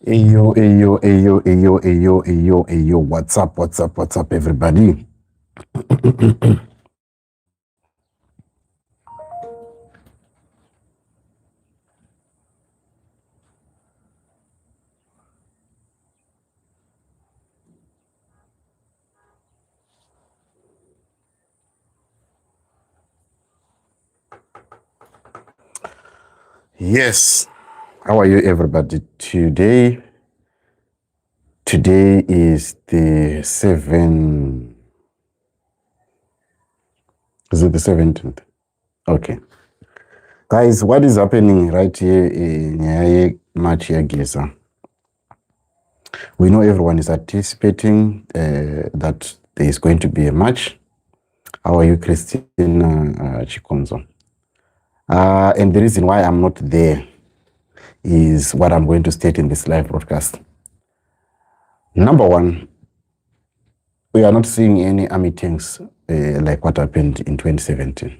Ayo, ayo, ayo, ayo, ayo, ayo, ayo. What's up, everybody? Yes. How are you, everybody? Today is the 7th. Is it the 17th? Okay. Guys, what is happening right here in March here, Geza? We know everyone is anticipating that there is going to be a match. How are you, Christina Chikonzo? And the reason why I'm not there is what I'm going to state in this live broadcast. Number one, we are not seeing any army tanks like what happened in 2017.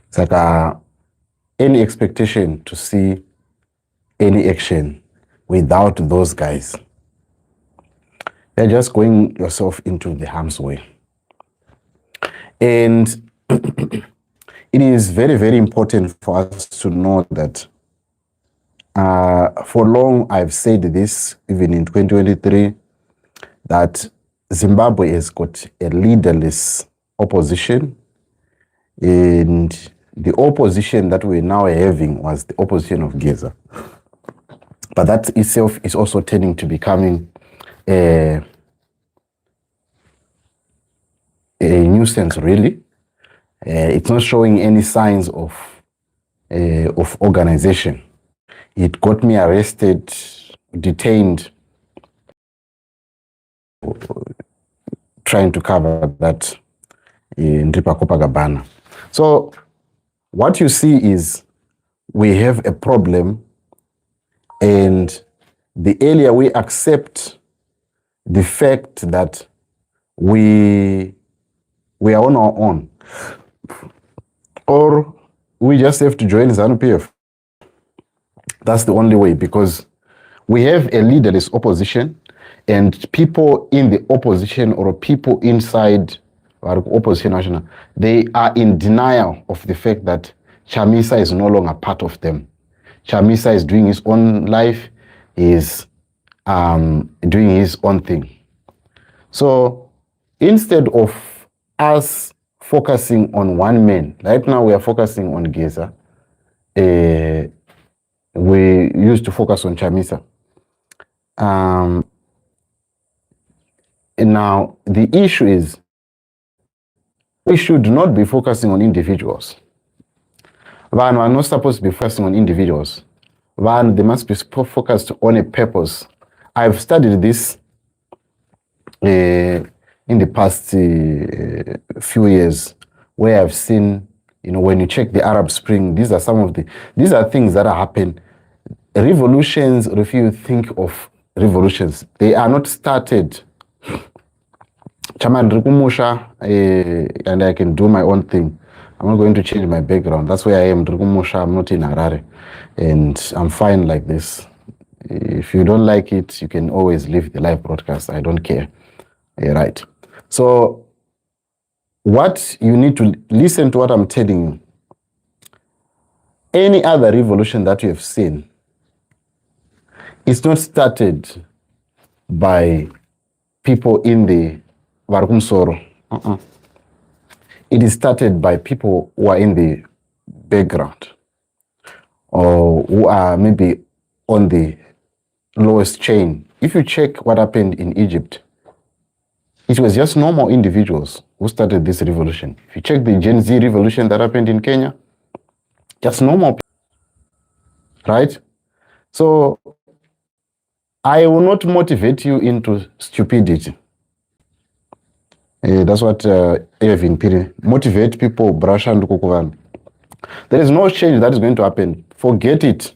It's like any expectation to see any action without those guys. They're just going yourself into the harm's way. And it is very, very important for us to know that for long I've said this, even in 2023, that Zimbabwe has got a leaderless opposition, and the opposition that we're now having was the opposition of Geza. But that itself is also tending to becoming a nuisance, really. It's not showing any signs of organization. It got me arrested, detained, trying to cover that in Copacabana. So what you see is we have a problem, and the earlier we accept the fact that we are on our own, or we just have to join ZANU-PF. That's the only way, because we have a leaderless opposition, and people in the opposition or people inside opposition national, they are in denial of the fact that Chamisa is no longer part of them. Chamisa is doing his own life, is doing his own thing. So instead of us focusing on one man, right now we are focusing on Geza. We used to focus on Chamisa. And now the issue is we should not be focusing on individuals. One are not supposed to be focusing on individuals. One, they must be focused on a purpose. I've studied this in the past few years, where I've seen, when you check the Arab Spring, these are things that happen. Revolutions, or if you think of revolutions, they are not started. And I can do my own thing. I'm not going to change my background. That's where I am. I'm not in Harare. And I'm fine like this. If you don't like it, you can always leave the live broadcast. I don't care. Right. So what you need to listen to what I'm telling you. Any other revolution that you have seen is not started by people in the Varkum Soro. It is started by people who are in the background, or who are maybe on the lowest chain. If you check what happened in Egypt, it was just normal individuals who started this revolution. If you check the Gen Z revolution that happened in Kenya, just normal people, right? So I will not motivate you into stupidity. That's what Evin Piri motivate people, brush and kukuvan. There is no change that is going to happen. Forget it.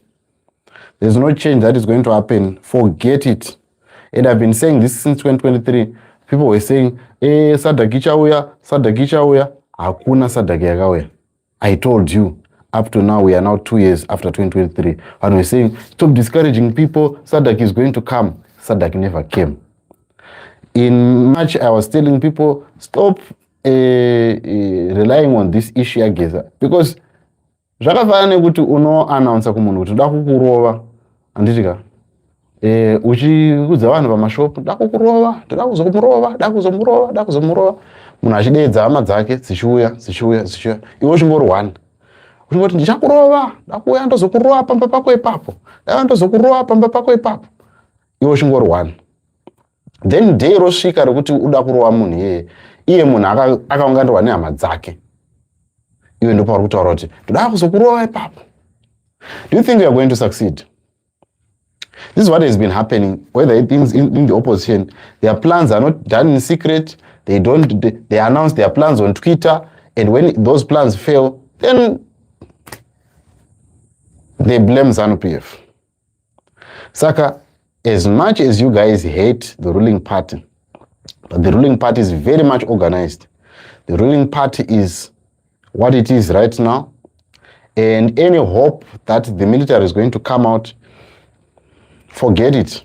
There's no change that is going to happen. Forget it. And I've been saying this since 2023. People were saying, Sadagicha uya, hakuna Sadagi yagauya. I told you, up to now, we are now 2 years after 2023, and we're saying, stop discouraging people, SADC is going to come. SADC never came. In March, I was telling people, stop relying on this issue ya Geza, because zvakafanana nekuti unoannounce kumunhu kuti ndakukurova anditika uchiudza vanhu pamashopu ndakukurova ndakuzomurova munhu achideedza hama dzake dzichiuya iwe uchingori one uchingoti ndichakurova ndakuuya ndozokurova pamba pako ipapo iwe uchingori one. Then day rosvika rekuti uda kurova munhu iye munhu akaunganirwa nehama dzake, iwe ndo pauri kutaura kuti ndoda kuzokurova ipapo. Do you think you are going to succeed? This is what has been happening, whether it is in the opposition. Their plans are not done in secret. They announce their plans on Twitter, and when those plans fail, then they blame ZANU-PF. Saka, as much as you guys hate the ruling party, but the ruling party is very much organized. The ruling party is what it is right now, and any hope that the military is going to come out, forget it.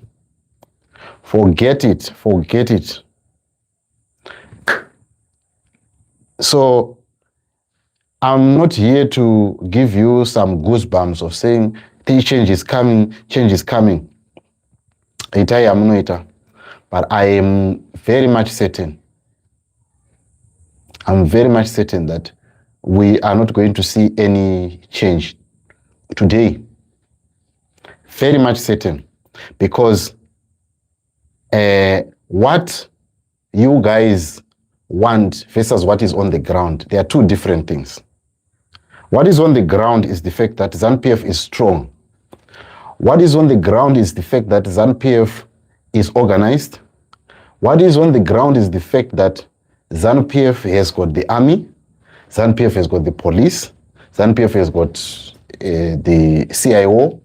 So I'm not here to give you some goosebumps of saying the change is coming. But I am very much certain. I'm very much certain that we are not going to see any change today. Very much certain. Because what you guys want versus what is on the ground, they are two different things. What is on the ground is the fact that ZANU-PF is strong. What is on the ground is the fact that ZANU-PF is organized. What is on the ground is the fact that ZANU-PF has got the army, ZANU-PF has got the police, ZANU-PF has got the CIO.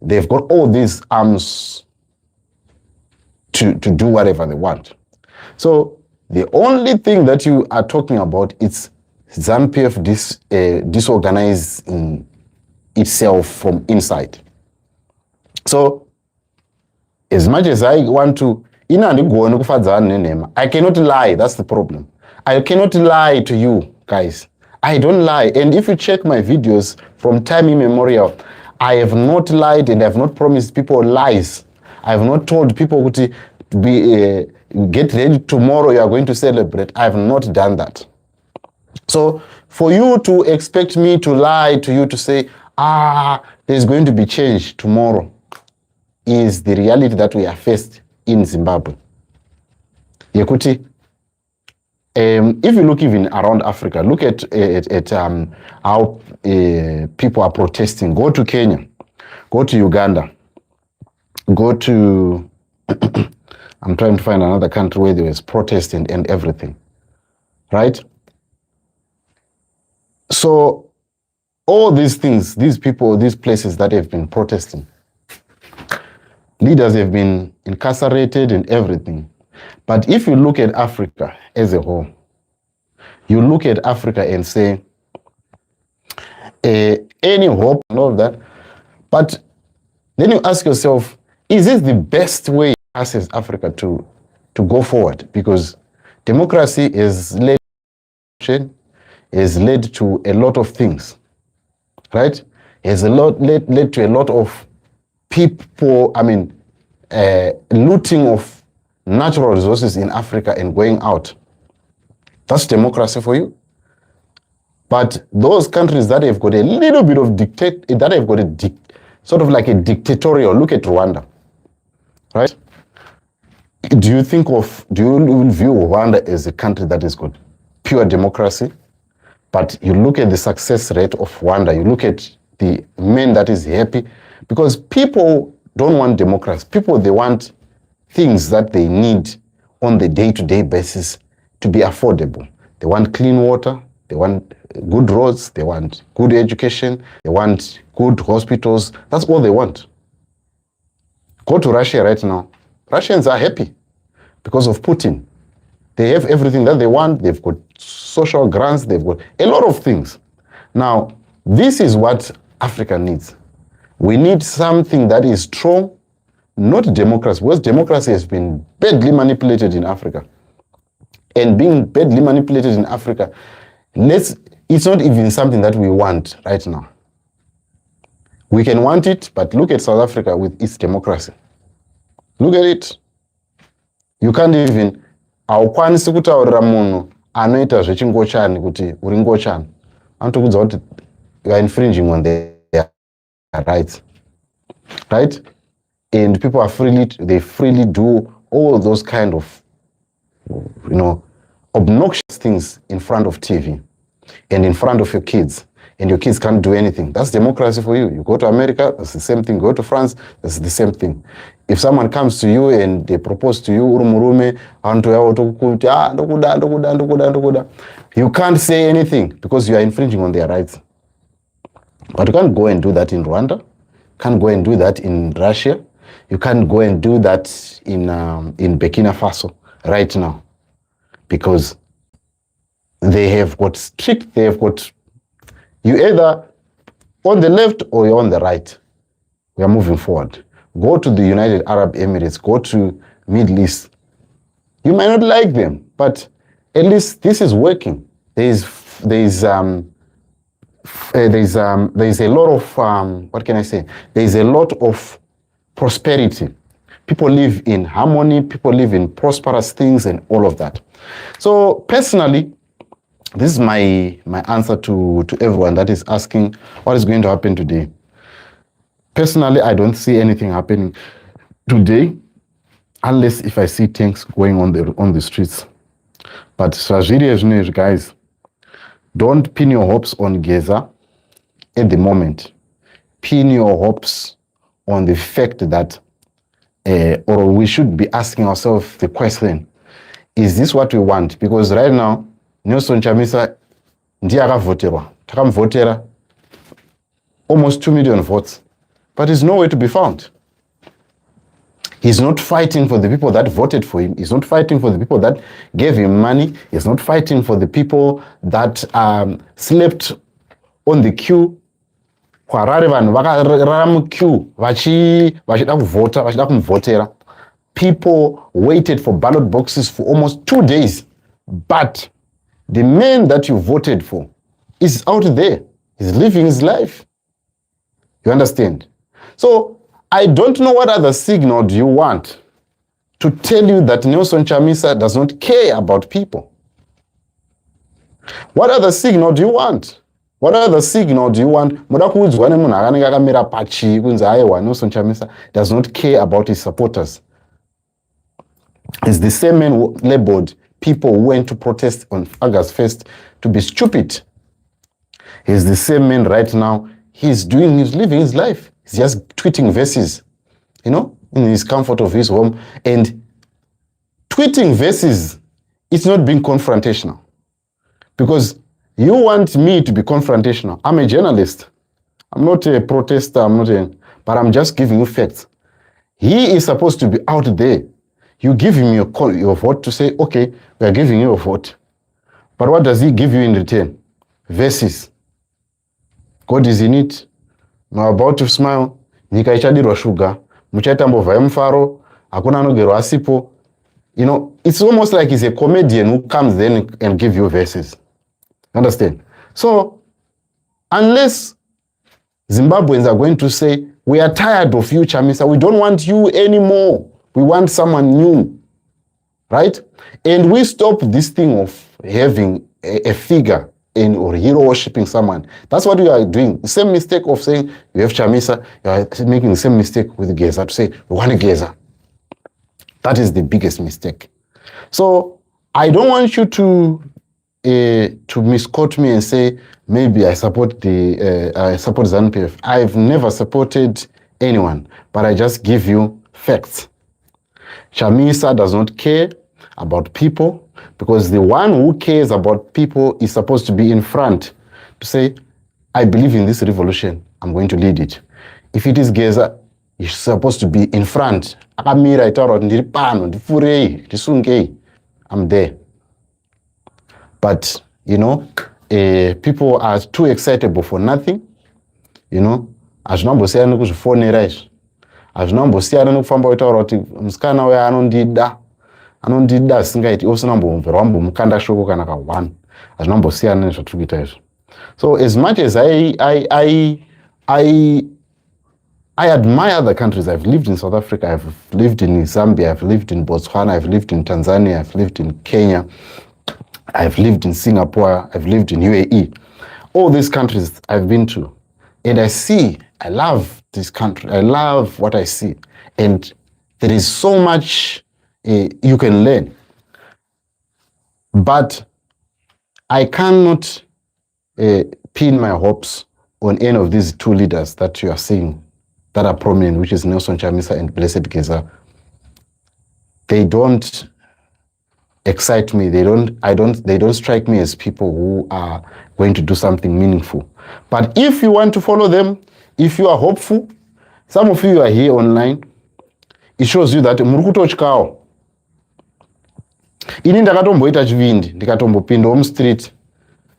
They've got all these arms to do whatever they want. So the only thing that you are talking about is ZANU-PF disorganizing itself from inside. So as much as I want to, I cannot lie. That's the problem. I cannot lie to you guys. I don't lie. And if you check my videos from time immemorial, I have not lied and I have not promised people lies. I have not told people to be get ready tomorrow, you are going to celebrate. I have not done that. So for you to expect me to lie to you to say, there's going to be change tomorrow, is the reality that we are faced in Zimbabwe. Yekuti, if you look even around Africa, look at how people are protesting. Go to Kenya, go to Uganda, go to, I'm trying to find another country where there was protesting and everything, right? So all these things, these people, these places that have been protesting, leaders have been incarcerated and everything. But if you look at Africa as a whole, you look at Africa and say, any hope and all that, but then you ask yourself, is this the best way us as Africa to go forward? Because democracy has led to a lot of things, right? Has led to a lot of people, looting of natural resources in Africa and going out. That's democracy for you. But those countries that have got a little bit of sort of like a dictatorial, look at Rwanda, right? Do you view Rwanda as a country that has got pure democracy? But you look at the success rate of Rwanda, you look at the man that is happy, because people don't want democracy. People, they want things that they need on the day-to-day basis to be affordable. They want clean water, they want good roads, they want good education, they want good hospitals. That's all they want. Go to Russia right now. Russians are happy because of Putin. They have everything that they want. They've got social grants, they've got a lot of things. Now, This is what Africa needs. We need something that is strong, not democracy, because democracy has been badly manipulated in Africa. And being badly manipulated in Africa, it's not even something that we want right now. We can want it, but look at South Africa with its democracy. Look at it. You can't even, haukwanisi kutaurira munhu anoita zvechingochani kuti uri ngochani. Anotokudza kuti you are infringing on their rights. Right? And people are they freely do all those kind of, obnoxious things in front of TV and in front of your kids. And your kids can't do anything. That's democracy for you. You go to America, that's the same thing. Go to France, that's the same thing. If someone comes to you and they propose to you, you can't say anything because you are infringing on their rights. But you can't go and do that in Rwanda. Can't go and do that in Russia. You can't go and do that in Burkina Faso right now, because they have got strict. They have got you either on the left or you're on the right. We are moving forward. Go to the United Arab Emirates. Go to Middle East. You might not like them, but at least this is working. There is a lot of what can I say? There is a lot of prosperity. People live in harmony. People live in prosperous things and all of that. So personally, this is my answer to everyone that is asking what is going to happen today. Personally, I don't see anything happening today, unless if I see things going on the streets. But guys, don't pin your hopes on Geza at the moment. Pin your hopes on the fact that, or we should be asking ourselves the question, is this what we want? Because right now, Nelson Chamisa ndiye akavoterwa. Takamvotera almost 2 million votes, but he's nowhere to be found. He's not fighting for the people that voted for him. He's not fighting for the people that gave him money. He's not fighting for the people that slept on the queue. People waited for ballot boxes for almost 2 days. But the man that you voted for is out there. He's living his life. You understand? So I don't know what other signal do you want to tell you that Nelson Chamisa does not care about people. What other signal do you want? What other signal do you want? Nelson Chamisa does not care about his supporters. It's the same man labeled people who went to protest on August 1st to be stupid. He's the same man right now. He's living his life. He's just tweeting verses, in his comfort of his home. And tweeting verses, it's not being confrontational. Because you want me to be confrontational. I'm a journalist. I'm not a protester. But I'm just giving you facts. He is supposed to be out there. You give him your vote to say, okay, we are giving you a vote. But what does he give you in return? Verses. God is in it. Now about to smile. Nyika ichadirwa sugar. Muchaita mbova mfaro. Hakuna anogero asipo. It's almost like he's a comedian who comes then and give you verses. Understand? So, unless Zimbabweans are going to say, we are tired of you, Chamisa. We don't want you anymore. We want someone new, right? And we stop this thing of having a figure or hero worshipping someone. That's what we are doing. The same mistake of saying you have Chamisa, you are making the same mistake with Geza to say we want Geza. That is the biggest mistake. So I don't want you to misquote me and say maybe I support ZANU-PF. I've never supported anyone, but I just give you facts. Chamisa does not care about people, because the one who cares about people is supposed to be in front to say, I believe in this revolution, I'm going to lead it. If it is Geza, he's supposed to be in front. I'm there. But, people are too excitable for nothing, you know. Hazvinambosiyana nekuzvifonera izvi, hazvinambosiyana nekufamba utaura kuti musikana uya anondida singaiti usina mbomverwa mbomukanda shoko kana ka1. Hazvinambosiyana nezvatiri kuita izvi. So as much as I admire other countries. I've lived in South Africa, I've lived in Zambia, I've lived in Botswana, I've lived in Tanzania, I've lived in Kenya, I've lived in Singapore, I've lived in UAE. All these countries I've been to. And I love this country. I love what I see. And there is so much you can learn. But I cannot pin my hopes on any of these two leaders that you are seeing that are prominent, which is Nelson Chamisa and Blessed Geza. They don't excite me. They don't strike me as people who are going to do something meaningful. But if you want to follow them, if you are hopeful, some of you are here online, it shows you that murikutochkawo. Ini ndakatomboita chivindi, ndikatombopinda street,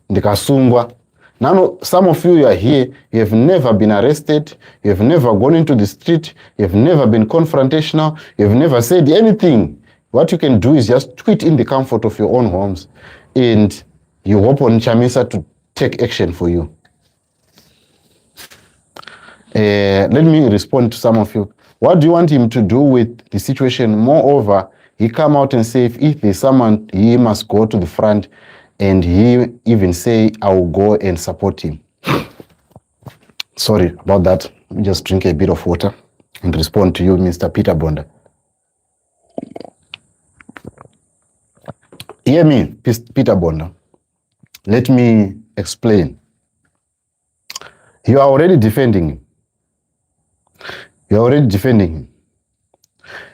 ndikasungwa. Now, some of you are here, you have never been arrested, you have never gone into the street, you have never been confrontational, you have never said anything. What you can do is just tweet in the comfort of your own homes, and you hope on Chamisa to take action for you. Let me respond to some of you. What do you want him to do with the situation? Moreover, he come out and say, if there's someone, he must go to the front, and he even say, I will go and support him. Sorry about that. Let me just drink a bit of water and respond to you, Mr. Peter Bonda. Hear me, Peter Bonda. Let me explain. You are already defending him. You are already defending him.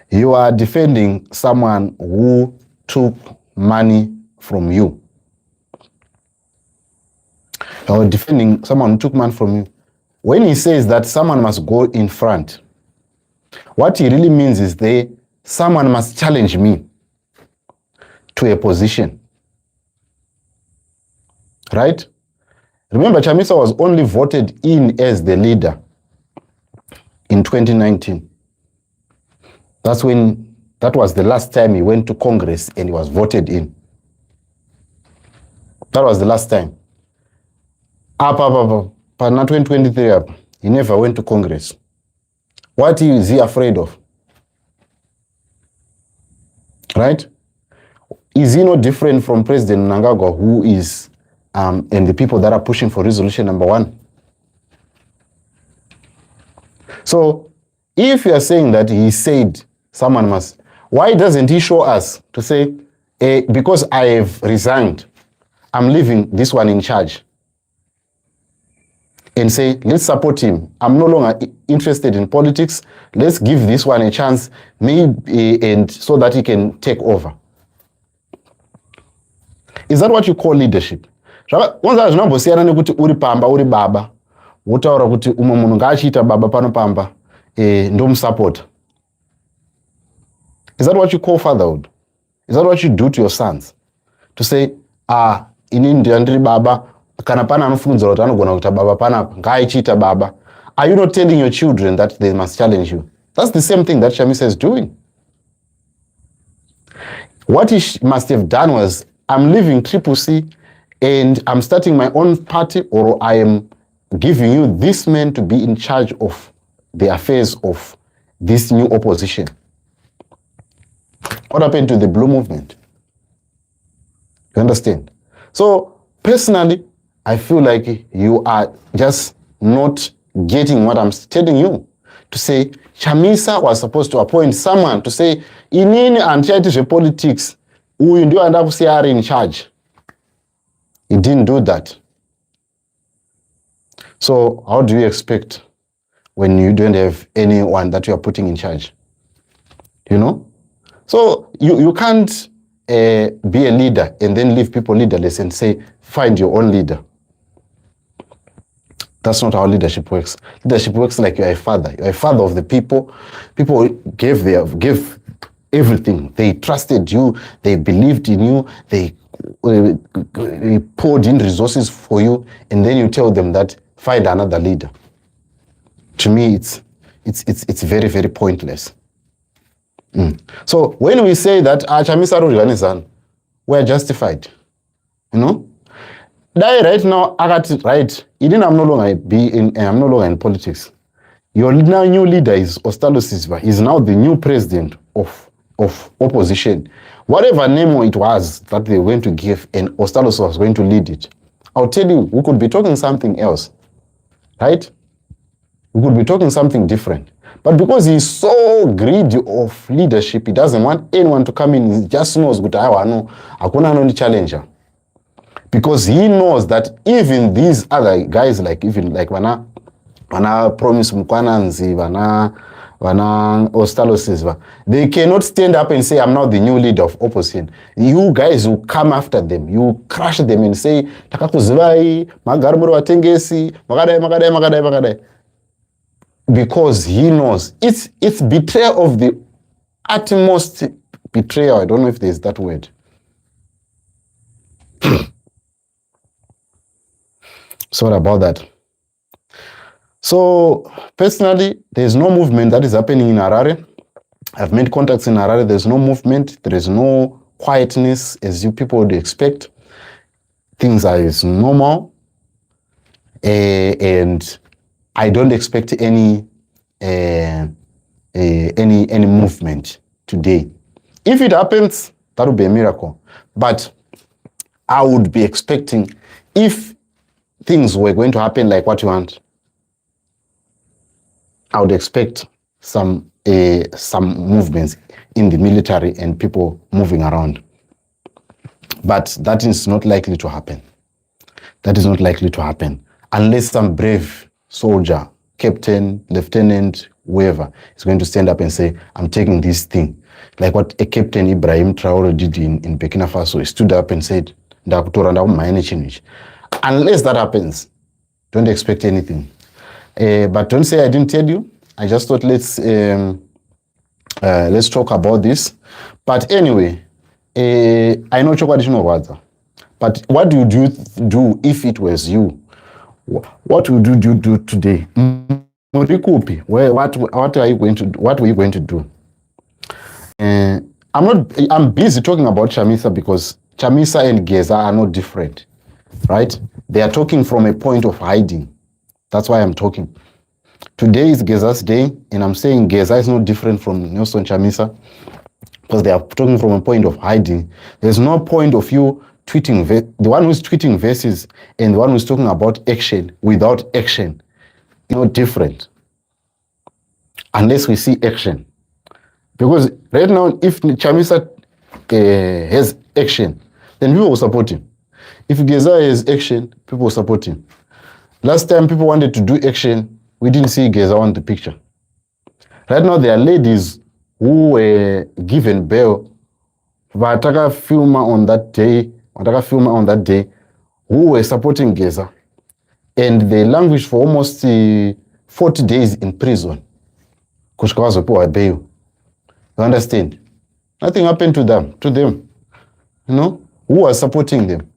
You are defending someone who took money from you. You are defending someone who took money from you. When he says that someone must go in front, what he really means is someone must challenge me to a position. Right? Remember, Chamisa was only voted in as the leader in 2019. That was the last time he went to Congress and he was voted in. That was the last time. But now 2023, he never went to Congress. What is he afraid of? Right? Is he no different from President Mnangagwa, who is, and the people that are pushing for resolution number 1? So, if you are saying that he said someone must, why doesn't he show us to say, because I have resigned, I'm leaving this one in charge? And say, let's support him. I'm no longer interested in politics. Let's give this one a chance, maybe, and so that he can take over. Is that what you call leadership? Once zvinambosiyana nekuti uri pamba uri baba, wotaura kuti umwe munhu ngaachiita baba pano pamba, ndomusapota. Is that what you call fatherhood? Is that what you do to your sons? To say, ini ndiri baba, kana pana anofungidzira kuti anogona kuita baba panapa, ngaachiita baba. Are you not telling your children that they must challenge you? That's the same thing that Chamisa is doing. What he must have done was, I'm leaving Triple C and I'm starting my own party, or I am giving you this man to be in charge of the affairs of this new opposition. What happened to the Blue Movement? You understand? So, personally, I feel like you are just not getting what I'm telling you. To say, Chamisa was supposed to appoint someone to say, inini antichaita politics, uyu ndio anda kusiya ari in charge. He didn't do that. So how do you expect when you don't have anyone that you are putting in charge? You know? So you can't be a leader and then leave people leaderless and say, find your own leader. That's not how leadership works. Leadership works like you're a father. You're a father of the people. People gave everything. They trusted you. They believed in you. They poured in resources for you, and then you tell them that find another leader. To me, it's very, very pointless. So when we say that Chamisa Ruriganizan, we're justified, you know. Right now, I got it right. I'm no longer in politics. Your new leader is Ostalo Silva. He's now the new president of opposition. Whatever name it was that they were going to give, and Ostalo was going to lead it. I'll tell you, we could be talking something else, right? We could be talking something different. But because he's so greedy of leadership, he doesn't want anyone to come in. He just knows that I know no challenger. Because he knows that even these other guys, like Vana Promise Mukwananzi, Vana Ostalo Silva, they cannot stand up and say, I'm not the new leader of opposition. You guys will come after them. You crush them and say, Takakuzivai, Magarmuro Atengesi, Magadai. Because he knows it's betrayal of the utmost betrayal. I don't know if there's that word. Sorry about that. So personally, there's no movement that is happening in Harare. I've made contacts in Harare. There's no movement. There is no quietness as you people would expect. Things are as normal, and I don't expect any movement today. If it happens, that would be a miracle. But I would be expecting, if things were going to happen like what you want, I would expect some movements in the military and people moving around. But that is not likely to happen. That is not likely to happen unless some brave soldier, captain, lieutenant, whoever is going to stand up and say, I'm taking this thing. Like what a Captain Ibrahim Traore did in Burkina Faso. He stood up and said, unless that happens, don't expect anything. But don't say I didn't tell you. I just thought let's talk about this. But anyway, I know Chokwadishino Waza. But what would you do if it was you? What would you do today? What are you going to do? What were you going to do? I'm busy talking about Chamisa because Chamisa and Geza are not different, right? They are talking from a point of hiding. That's why I'm talking. Today is Geza's day, and I'm saying Geza is not different from Nelson Chamisa because they are talking from a point of hiding. There's no point of you tweeting, the one who's tweeting verses and the one who's talking about action without action. Not different. Unless we see action. Because right now, if Chamisa has action, then people will support him. If Geza has action, people will support him. Last time people wanted to do action, we didn't see Geza on the picture. Right now, there are ladies who were given bail. Wataka filmer on that day, who were supporting Geza. And they languished for almost 40 days in prison. You understand? Nothing happened to them. You know? Who was supporting them?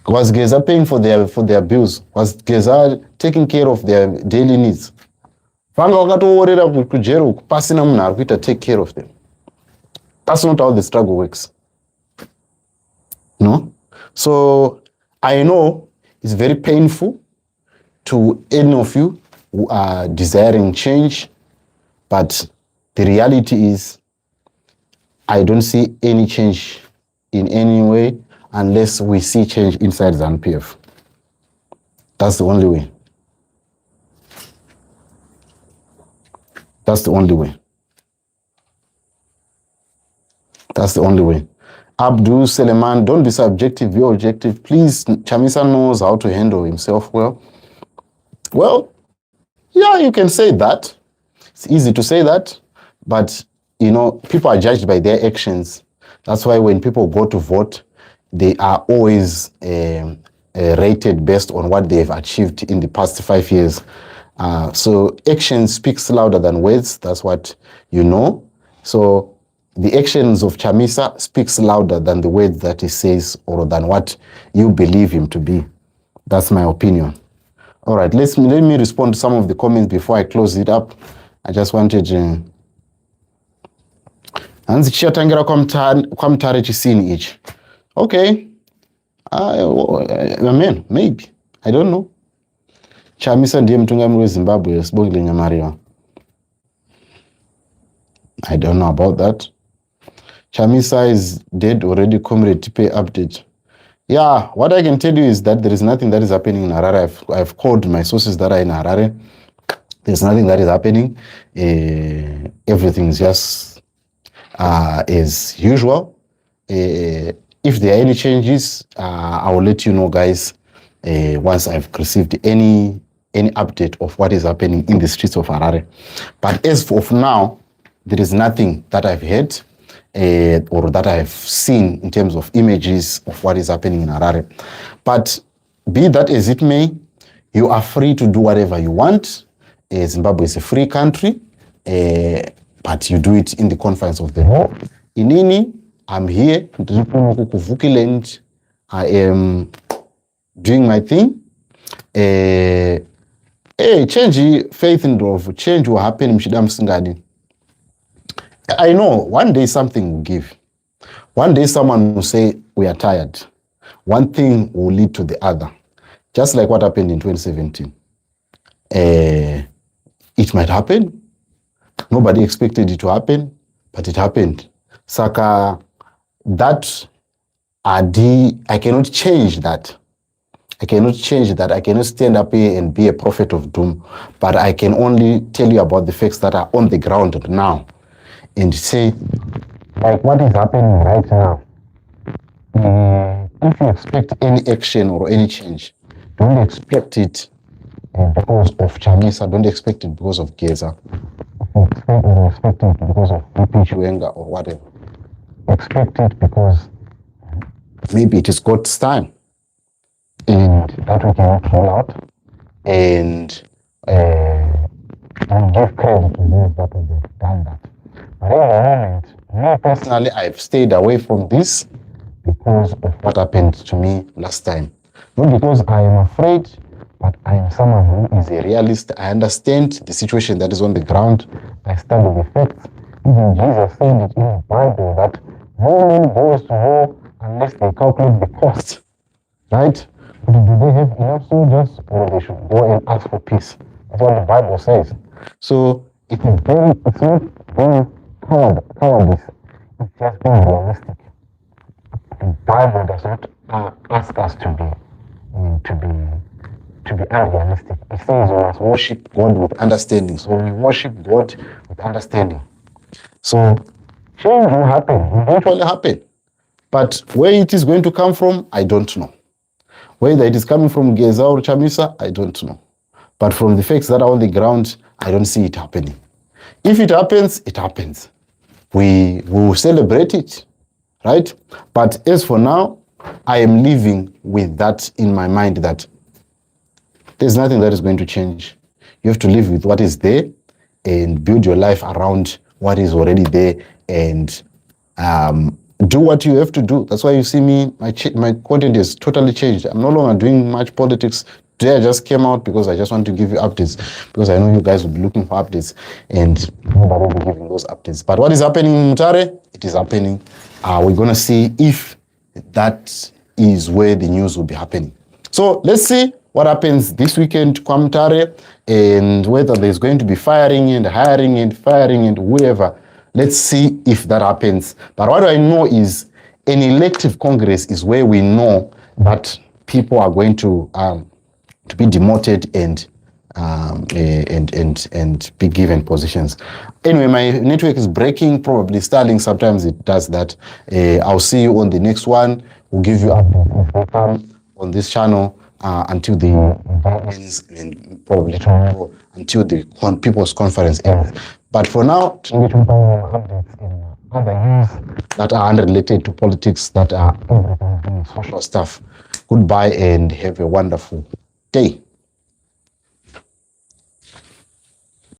Was Geza paying for their bills? Was Geza taking care of their daily needs? Take care of them. That's not how the struggle works. No? So I know it's very painful to any of you who are desiring change, but the reality is I don't see any change in any way unless we see change inside ZANU-PF. That's the only way. That's the only way. That's the only way. Abdul Seleman, don't be subjective, be objective. Please, Chamisa knows how to handle himself well. Well, yeah, you can say that. It's easy to say that, but you know, people are judged by their actions. That's why when people go to vote, they are always rated based on what they've achieved in the past 5 years. So action speaks louder than words. That's what you know. So the actions of Chamisa speaks louder than the words that he says or than what you believe him to be. That's my opinion. All right, let me respond to some of the comments before I close it up. I just wanted hanzi chichatangira kwamutare chisini ichi. Okay, amen, maybe, I don't know. Chamisa ndiye mutungamiri weZimbabwe, Sibongile Nyamariwa. I don't know about that. Chamisa is dead already, Comrade Tipe update. Yeah, what I can tell you is that there is nothing that is happening in Harare. I've called my sources that are in Harare. There's nothing that is happening. Everything is just as usual. If there are any changes, I will let you know, guys, once I've received any update of what is happening in the streets of Harare. But as of now, there is nothing that I've heard or that I've seen in terms of images of what is happening in Harare. But be that as it may, you are free to do whatever you want. Zimbabwe is a free country, but you do it in the confines of the law. Inini, I'm here. I am doing my thing. Change faith in love, change will happen. I know one day something will give. One day someone will say, we are tired. One thing will lead to the other. Just like what happened in 2017. It might happen. Nobody expected it to happen, but it happened. Saka, that I cannot change that. I cannot change that. I cannot stand up here and be a prophet of doom, but I can only tell you about the facts that are on the ground now. And say, like what is happening right now, if you expect any action or any change, don't expect it because of Chamisa, don't expect it because of Geza, or expect it because of Chiwenga or whatever. Expect it because maybe it is God's time, and that we cannot rule out, and give credit to those that have done that. But in the moment, me personally, I've stayed away from this because of what happened to me last time. Not because I am afraid, but I am someone who is a realist. I understand the situation that is on the ground. I study the facts. Even Jesus said it in the Bible that no man goes to war unless they calculate the cost. Right? But do they have enough soldiers, or they should go and ask for peace? That's what the Bible says. So it's not very cowardice. It's just being realistic. The Bible does not ask us to be unrealistic. It says we must worship God with understanding. So we worship God with understanding. So change will happen, will eventually happen. But where it is going to come from, I don't know. Whether it is coming from Geza or Chamisa, I don't know. But from the facts that are on the ground, I don't see it happening. If it happens, it happens. We will celebrate it, right? But as for now, I am living with that in my mind that there's nothing that is going to change. You have to live with what is there and build your life around what is already there and do what you have to do. That's why you see me, my content has totally changed. I'm no longer doing much politics. Today I just came out because I just want to give you updates, because I know you guys will be looking for updates and nobody will be giving those updates. But what is happening in Mutare? It is happening. We're going to see if that is where the news will be happening. So let's see what happens this weekend kwa Mutare, and whether there's going to be firing and hiring and firing and whoever. Let's see if that happens. But what I know is an elective Congress is where we know that people are going to be demoted and be given positions. Anyway, my network is breaking, probably Starlink. Sometimes it does that. I'll see you on the next one. We'll give you updates on this channel until the ends, and probably tomorrow until the People's Conference ends. But for now, updates in other news that are unrelated to politics, that are social stuff. Goodbye and have a wonderful day.